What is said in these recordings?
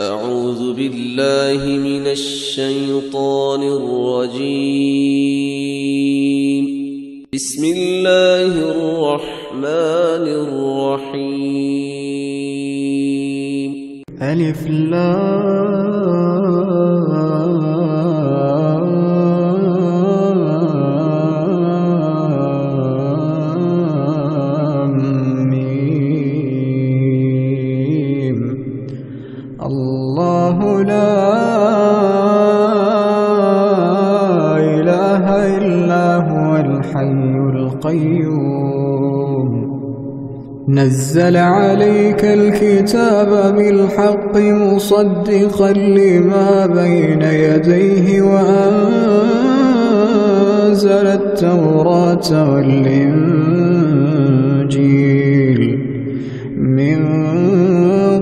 أعوذ بالله من الشيطان الرجيم. بسم الله الرحمن الرحيم. ألف لام ميم. الله لا إله إلا هو الحي القيوم. نزل عليك الكتاب بالحق مصدقا لما بين يديه وأنزل التوراة والإنجيل من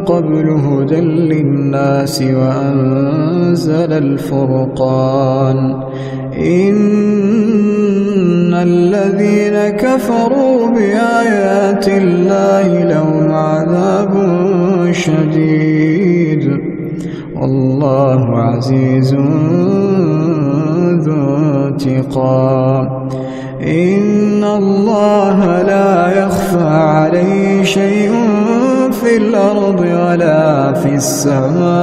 قبل هدى للناس وأنزل الفرقان. إن الذين كفروا بآيات الله لهم عذاب شديد والله عزيز ذو انتقام. إن الله لا يخفى عليه شيء في الأرض ولا في السماء.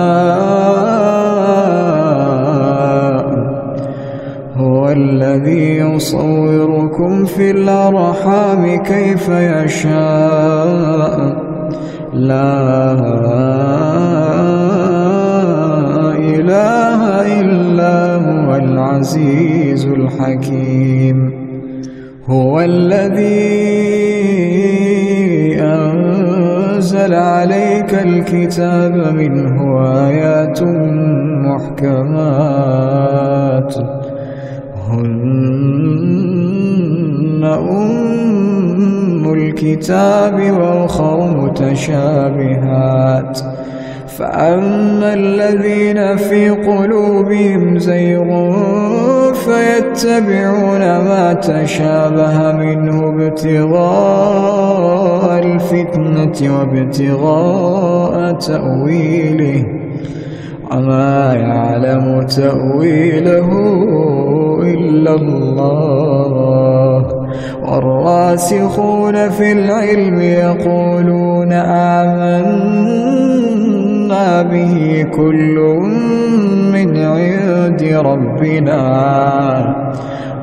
هو الذي يصوركم في الأرحام كيف يشاء. لا إله إلا هو العزيز الحكيم. هو الذي أنزل عليك الكتاب منه آيات محكمات هن أم الكتاب وأخر متشابهات. فأما الذين في قلوبهم زيغ فيتبعون ما تشابه منه ابتغاء الفتنة وابتغاء تأويله وما يعلم تأويله إلا الله. والراسخون في العلم يقولون آمنا به كل من عند ربنا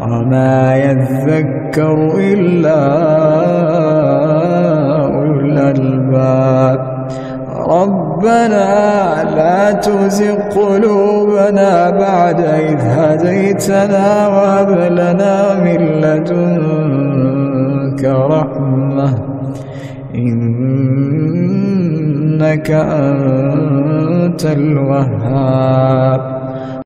وما يذكر إلا أولو الألباب. ربنا لا تزغ قلوبنا بعد إذ هديتنا وهب لنا من لدنك رحمة إنك أنت الوهاب.